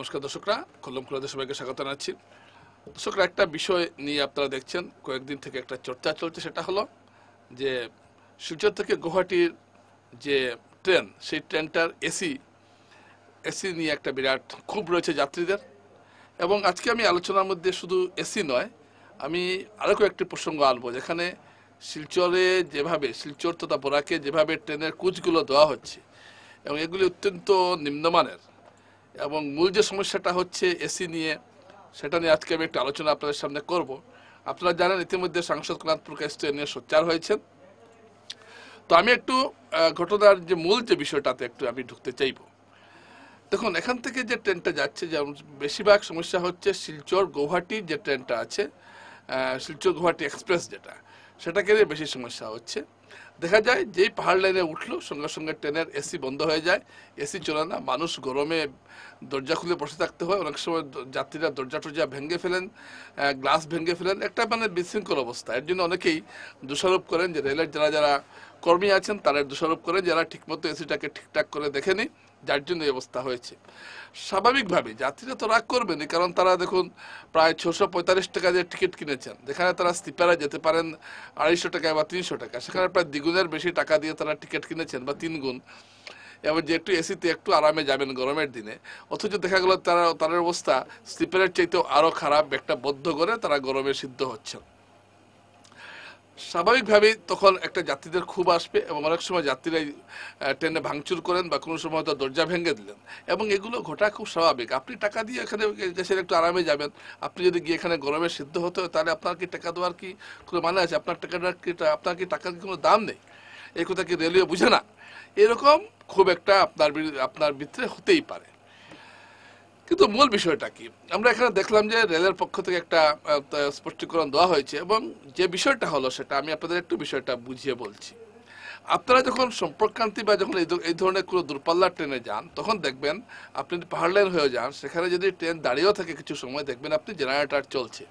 নমস্কার দর্শকরা, কলম খুলাতে সবাইকে স্বাগত জানাচ্ছি। দর্শকরা, একটা বিষয় নিয়ে আপনারা দেখছেন কয়েকদিন থেকে একটা চর্চা চলছে, সেটা হলো যে শিলচর থেকে গুয়াহাটির যে ট্রেন, সেই ট্রেনটার এসি নিয়ে একটা বিরাট ক্ষোভ রয়েছে যাত্রীদের। এবং আজকে আমি আলোচনার মধ্যে শুধু এসি নয়, আমি আরও কয়েকটি প্রসঙ্গ আনবো, যেখানে শিলচর তথা বরাকে যেভাবে ট্রেনের কোচগুলো দেওয়া হচ্ছে এবং এগুলি অত্যন্ত নিম্নমানের, এবং মূল যে সমস্যাটা হচ্ছে এসি নিয়ে, সেটা নিয়ে আজকে আমি একটু আলোচনা আপনাদের সামনে করব। আপনারা জানেন ইতিমধ্যে সাংসদ কনাথপুর কায়স্থ এ নিয়ে সোচ্চার হয়েছেন। তো আমি একটু ঘটনার যে মূল যে বিষয়টাতে একটু আমি ঢুকতে চাইব। দেখুন, এখান থেকে যে ট্রেনটা যাচ্ছে, যেমন বেশিরভাগ সমস্যা হচ্ছে শিলচর গুয়াহাটি যে ট্রেনটা আছে, শিলচর গুয়াহাটি এক্সপ্রেস যেটা, সেটাকে নিয়ে বেশি সমস্যা হচ্ছে। দেখা যায় যেই পাহাড় লাইনে উঠলো সঙ্গে সঙ্গে ট্রেনের এসি বন্ধ হয়ে যায়, এসি চলে না, মানুষ গরমে দরজা খুলে বসে থাকতে হয়। অনেক সময় যাত্রীরা দরজা টরজা ভেঙে ফেলেন, গ্লাস ভেঙে ফেলেন, একটা বিশৃঙ্খল অবস্থা। এর জন্য অনেকেই দোষারোপ করেন যে রেলের যারা কর্মী আছেন তারা দোষারোপ করেন যারা ঠিকমতো এসিটাকে ঠিকঠাক করে দেখেনি, যার জন্য এই অবস্থা হয়েছে। স্বাভাবিকভাবে যাত্রীরা তো রাগ করবেনই, কারণ তারা দেখুন প্রায় 645 টাকা দিয়ে টিকিট কিনেছেন, যেখানে তারা স্লিপারে যেতে পারেন 250 টাকায় বা 300 টাকা, সেখানে প্রায় দ্বিগুণের বেশি টাকা দিয়ে তারা টিকিট কিনেছেন বা 3 গুণ। এবার যে একটু এসিতে একটু আরামে যাবেন গরমের দিনে, অথচ দেখা গেল তাদের অবস্থা স্লিপারের চাইতেও আরও খারাপ, একটা বদ্ধ করে তারা গরমে সিদ্ধ হচ্ছেন। স্বাভাবিকভাবেই তখন একটা যাত্রীদের খুব আসবে, এবং অনেক সময় যাত্রীরা ট্রেনে ভাঙচুর করেন বা কোনো সময় হয়তো দরজা ভেঙে দিলেন, এবং এগুলো ঘটা খুব স্বাভাবিক। আপনি টাকা দিয়ে এখানে দেশের একটু আরামে যাবেন, আপনি যদি গিয়ে এখানে গরমে সিদ্ধ হতে হয়, তাহলে আপনার কি টাকা দেওয়ার কি কোনো মানে আছে? আপনার টাকার কি কোনো দাম নেই? এই কথা কি রেলওয়ে বুঝে না? এরকম খুব একটা আপনার ভিতরে হতেই পারে। কিন্তু মূল বিষয়টা কি, আমরা এখানে দেখলাম যে রেলের পক্ষ থেকে একটা স্পষ্টীকরণ দেওয়া হয়েছে, এবং যে বিষয়টা হলো সেটা আমি আপনাদের একটু বিষয়টা বুঝিয়ে বলছি। আপনারা যখন সম্পর্কক্রান্তি বা যখন এই ধরনের কোনো দূরপাল্লার ট্রেনে যান, তখন দেখবেন আপনি যদি পাহাড় লাইন হয়ে যান, সেখানে যদি ট্রেন দাঁড়িয়েও থাকে কিছু সময়, দেখবেন আপনি জেনারেটর চলছে,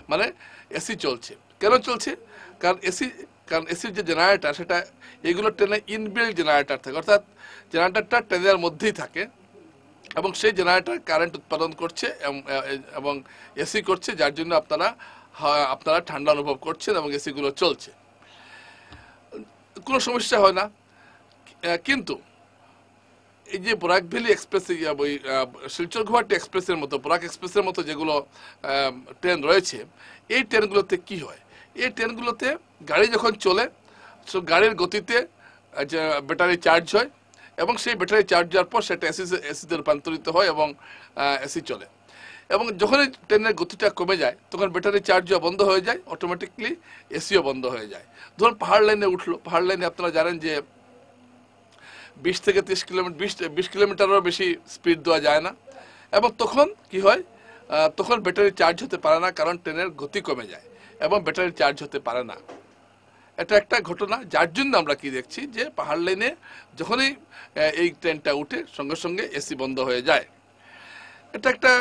মানে এসি চলছে। কেন চলছে? কারণ এসির যে জেনারেটর, সেটা এইগুলো ট্রেনে ইনবিল্ট জেনারেটর থাকে, অর্থাৎ জেনারেটরটা ট্রেনের মধ্যেই থাকে, এবং সেই জেনারেটর কারেন্ট উৎপাদন করছে এবং এসি করছে, যার জন্য আপনারা ঠান্ডা অনুভব করছেন এবং এসিগুলো চলছে, কোনো সমস্যা হয় না। কিন্তু এই যে বরাক ভ্যালি এক্সপ্রেস, শিলচর গুয়াহাটি এক্সপ্রেসের মতো, বরাক এক্সপ্রেসের মতো যেগুলো ট্রেন রয়েছে, এই ট্রেনগুলোতে কি হয়? এই ট্রেনগুলোতে গাড়ি যখন চলে, গাড়ির গতিতে যে ব্যাটারি চার্জ হয়, এবং সেই ব্যাটারি চার্জ হওয়ার পর সেটা এসিতে রূপান্তরিত হয় এবং এসি চলে। এবং যখনই ট্রেনের গতিটা কমে যায়, তখন ব্যাটারি চার্জ হওয়া বন্ধ হয়ে যায়, অটোমেটিকলি এসিও বন্ধ হয়ে যায়। ধরুন পাহাড় লাইনে উঠলো, পাহাড় লাইনে আপনারা জানেন যে 20 থেকে 30 কিলোমিটার, 20 কিলোমিটারেরও বেশি স্পিড দেওয়া যায় না, এবং তখন কি হয়, তখন ব্যাটারি চার্জ হতে পারে না, কারণ ট্রেনের গতি কমে যায় এবং ব্যাটারি চার্জ হতে পারে না। এটা একটা ঘটনা, যার জন্য আমরা কি দেখছি যে পাহাড় লাইনে যখনই এই ট্রেনটা উঠে সঙ্গে সঙ্গে এসি বন্ধ হয়ে যায়। এটা একটা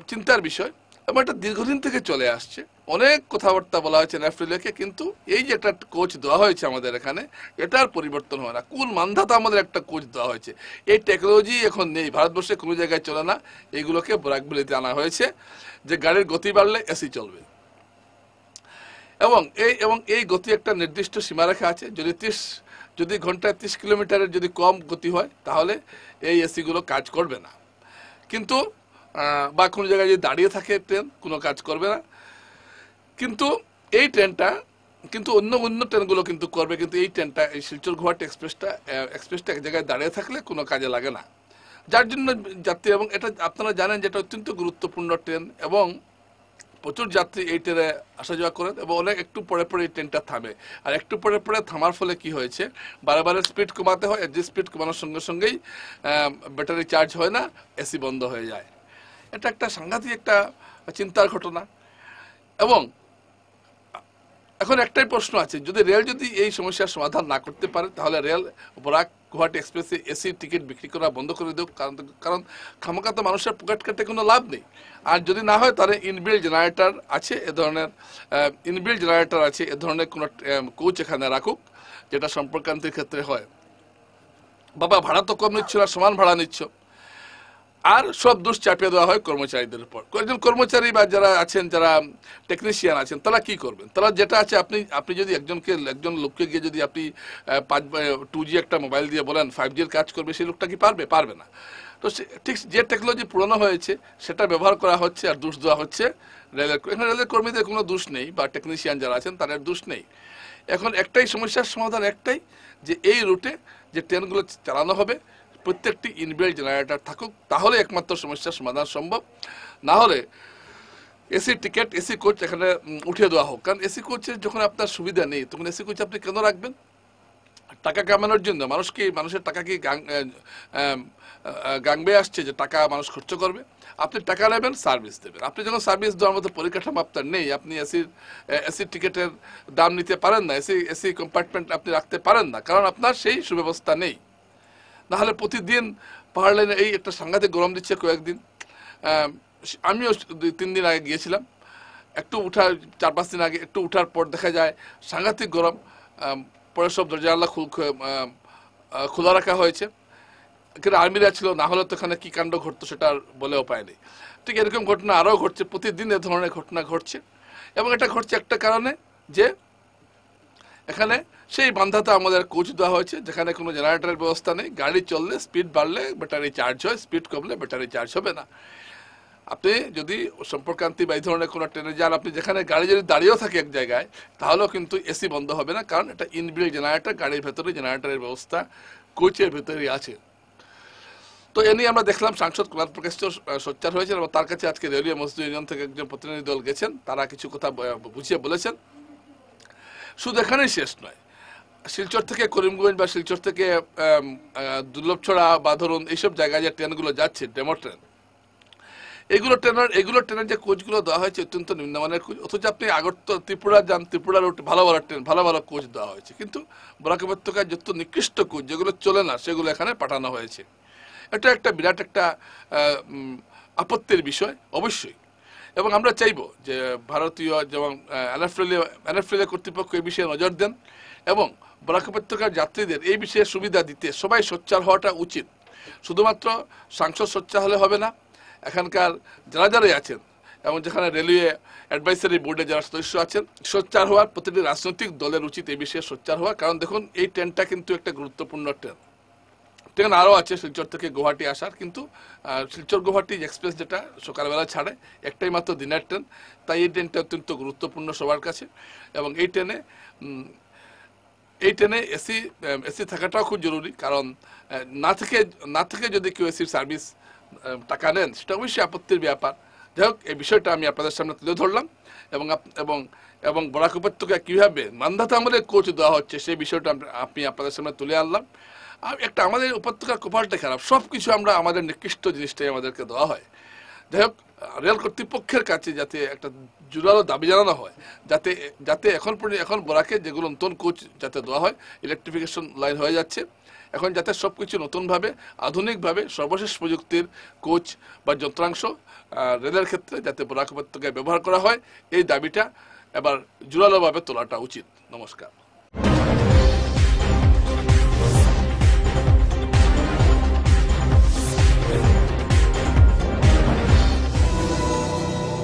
চিন্তার বিষয়, এবং এটা দীর্ঘদিন থেকে চলে আসছে। অনেক কথাবার্তা বলা হয়েছে ন্যাফরেলকে, কিন্তু এই যে একটা কোচ দেওয়া হয়েছে আমাদের এখানে, এটার পরিবর্তন হয় না। কোন মান্ধাতা আমাদের একটা কোচ দেওয়া হয়েছে? এই টেকনোলজি এখন নেই ভারতবর্ষে, কোনো জায়গায় চলে না। এইগুলোকে বরাক ভ্যালিতে আনা হয়েছে যে গাড়ির গতি বাড়লে এসি চলবে, এবং এই গতি একটা নির্দিষ্ট সীমারেখা আছে। যদি ঘন্টায় 30 কিলোমিটারের যদি কম গতি হয়, তাহলে এই এসিগুলো কাজ করবে না। কিন্তু বা কোনো জায়গায় যদি দাঁড়িয়ে থাকে ট্রেন, কোনো কাজ করবে না। কিন্তু এই ট্রেনটা, কিন্তু অন্য ট্রেনগুলো কিন্তু করবে, কিন্তু এই ট্রেনটা, এই শিলচর গুয়াহাটি এক্সপ্রেসটা এক জায়গায় দাঁড়িয়ে থাকলে কোনো কাজে লাগে না, যার জন্য যাত্রী, এবং এটা আপনারা জানেন যে এটা অত্যন্ত গুরুত্বপূর্ণ ট্রেন, এবং প্রচুর যাত্রী এই ট্রেনে আসা যাওয়া করেন, এবং একটু পরে পরে এই ট্রেনটা থামে। আর একটু পরে পরে থামার ফলে কি হয়েছে, বারে স্পিড কমাতে হয়, যে স্পিড কমানোর সঙ্গে সঙ্গেই ব্যাটারি চার্জ হয় না, এসি বন্ধ হয়ে যায়। এটা একটা সাংঘাতিক একটা চিন্তার ঘটনা। এবং এখন একটাই প্রশ্ন আছে, রেল যদি এই সমস্যার সমাধান না করতে পারে, তাহলে রেল বরাক গুয়াহাটি এক্সপ্রেসে এসি টিকিট বিক্রি করা বন্ধ করে দেব, কারণ খামাখা তো মানুষের পকেট কাটে কোনো লাভ নেই। আর যদি না হয়, তাহলে ইনবিল্ট জেনারেটর আছে এ ধরনের কোনো কোচ এখানে রাখুক, যেটা সম্পর্কান্তের ক্ষেত্রে হয়। বাবা, ভাড়া তো কম নিচ্ছ না, সমান ভাড়া নিচ্ছ। আর সব দোষ চাপিয়ে দেওয়া হয় কর্মচারীদের উপর। কয়েকজন কর্মচারী বা যারা আছেন, যারা টেকনিশিয়ান আছেন, তারা কি করবেন? তারা যেটা আছে, আপনি যদি একজন লোককে গিয়ে যদি আপনি 2G একটা মোবাইল দিয়ে বলেন 5G এর কাজ করবে, সেই লোকটা কি পারবে? পারবে না। তো ঠিক যে টেকনোলজি পুরনো হয়েছে সেটা ব্যবহার করা হচ্ছে আর দোষ দেওয়া হচ্ছে রেলের। এখানে রেলের কর্মীদের কোনো দোষ নেই, বা টেকনিশিয়ান যারা আছেন তাদের দোষ নেই। এখন একটাই সমস্যার সমাধান, একটাই, যে এই রুটে যে ট্রেনগুলো চালানো হবে প্রত্যেকটি ইনবিল্ট জেনারেটর থাকুক, তাহলে একমাত্র সমস্যার সমাধান সম্ভব। না হলে এসি টিকিট, এসি কোচ এখানে উঠিয়ে দেওয়া হোক। কারণ এসি কোচের যখন আপনার সুবিধা নেই, তখন এসি কোচ আপনি কেন রাখবেন? টাকা কামানোর জন্য। মানুষের টাকা কি গাংবে আসছে যে টাকা মানুষ খরচ করবে? আপনি টাকা নেবেন, সার্ভিস দেবেন। আপনি যখন সার্ভিস দেওয়ার মতো পরিকাঠামো আপনার নেই, আপনি এসি টিকিটের দাম নিতে পারেন না, এসি কম্পার্টমেন্ট আপনি রাখতে পারেন না, কারণ আপনার সেই সুব্যবস্থা নেই। নাহলে প্রতিদিন পাহাড় লাইনে এই একটা সাংঘাতিক গরম দিচ্ছে কয়েকদিন। আমিও 2-3 দিন আগে গিয়েছিলাম, একটু উঠার 4-5 দিন আগে একটু উঠার পর দেখা যায় সাংঘাতিক গরম। পরে সব দরজা আল্লাহ খোলা রাখা হয়েছে। এখানে আর্মিরা ছিল, না হলে তো এখানে কি কাণ্ড ঘটতো সেটা আর বলে উপায় নেই। ঠিক এরকম ঘটনা আরও ঘটছে, প্রতিদিন এ ধরনের ঘটনা ঘটছে। এবং এটা ঘটছে একটা কারণে, যে এখানে সেই বান্ধাতে আমাদের কোচ দেওয়া হয়েছে, যেখানে কোনো জেনারেটরের ব্যবস্থা নেই। গাড়ি চললে, স্পিড বাড়লে ব্যাটারি চার্জ হয়, স্পিড কমলে ব্যাটারি চার্জ হবে না। আপনি যদি সম্পর্কান্তি বা এই ধরনের কোনো ট্রেনে যান, আপনি যেখানে গাড়ি যদি দাঁড়িয়েও থাকে এক জায়গায়, তাহলেও কিন্তু এসি বন্ধ হবে না, কারণ এটা ইনবিল্ট জেনারেটর, গাড়ির ভেতরে জেনারেটরের ব্যবস্থা কোচের ভেতরেই আছে। তো এ নিয়ে আমরা দেখলাম সাংসদ কুমার প্রকাশ সোচ্চার হয়েছেন, এবং তার কাছে আজকে রেলওয়ে মজদুর ইউনিয়ন থেকে একজন প্রতিনিধি দল গেছেন, তারা কিছু কথা বুঝিয়ে বলেছেন। শুধু এখানেই শেষ নয়, শিলচর থেকে করিমগঞ্জ বা শিলচর থেকে দুর্লভছড়া বা ধরুন এইসব জায়গায় যে ট্রেনগুলো যাচ্ছে, ডেমো ট্রেন, এগুলো ট্রেনের যে কোচগুলো দেওয়া হয়েছে অত্যন্ত নিম্নমানের কোচ। অথচ আপনি ত্রিপুরা যান, ত্রিপুরা রুট ভালো ভালো ট্রেন, ভালো ভালো কোচ দেওয়া হয়েছে, কিন্তু বরাক উপত্যকায় যত নিকৃষ্ট কোচ যেগুলো চলে না, সেগুলো এখানে পাঠানো হয়েছে। এটা একটা বিরাট একটা আপত্তির বিষয় অবশ্যই। এবং আমরা চাইব যে ভারতীয় যেমন এনএফএল কর্তৃপক্ষ এই বিষয়ে নজর দেন, এবং বরাক উপত্যকার যাত্রীদের এই বিষয়ে সুবিধা দিতে সবাই সোচ্চার হওয়াটা উচিত। শুধুমাত্র সাংসদ সোচ্চার হলে হবে না, এখানকার যারাই আছেন, এবং যেখানে রেলওয়ে অ্যাডভাইসারি বোর্ডে যারা সদস্য আছেন, সোচ্চার হওয়ার প্রতিটি রাজনৈতিক দলের উচিত এই বিষয়ে সোচ্চার হওয়া। কারণ দেখুন, এই ট্রেনটা কিন্তু একটা গুরুত্বপূর্ণ ট্রেন আরও আছে শিলচর থেকে গুয়াহাটি আসার, কিন্তু শিলচর গুয়াহাটি এক্সপ্রেস যেটা সকালবেলা ছাড়ে, একটাই মাত্র দিনের ট্রেন, তাই এই ট্রেনটা অত্যন্ত গুরুত্বপূর্ণ সবার কাছে। এবং এই ট্রেনে এসি থাকাটাও খুব জরুরি, কারণ না থেকে যদি কেউ এসির সার্ভিস টাকা নেন, সেটা অবশ্যই আপত্তির ব্যাপার। যাই হোক, এই বিষয়টা আমি আপনাদের সামনে তুলে ধরলাম, এবং এবং এবং বরাক উপত্যকায় কীভাবে মান্ধাতা আমলে কোচ দেওয়া হচ্ছে সেই বিষয়টা আমি আপনাদের সামনে তুলে আনলাম। আর একটা আমাদের উপত্যকার কপালটা খারাপ, সব কিছু আমরা আমাদের নিকৃষ্ট জিনিসটাই আমাদেরকে দেওয়া হয়। যাই হোক, রেল কর্তৃপক্ষের কাছে যাতে একটা জোরালো দাবি জানানো হয়, যাতে এখন বরাকে যেগুলো নতুন কোচ যাতে দেওয়া হয়, ইলেকট্রিফিকেশন লাইন হয়ে যাচ্ছে, এখন যাতে সব কিছু নতুনভাবে আধুনিকভাবে সর্বশেষ প্রযুক্তির কোচ বা যন্ত্রাংশ রেলের ক্ষেত্রে যাতে বরাক উপত্যকায় ব্যবহার করা হয়, এই দাবিটা এবার জোরালোভাবে তোলাটা উচিত। নমস্কার।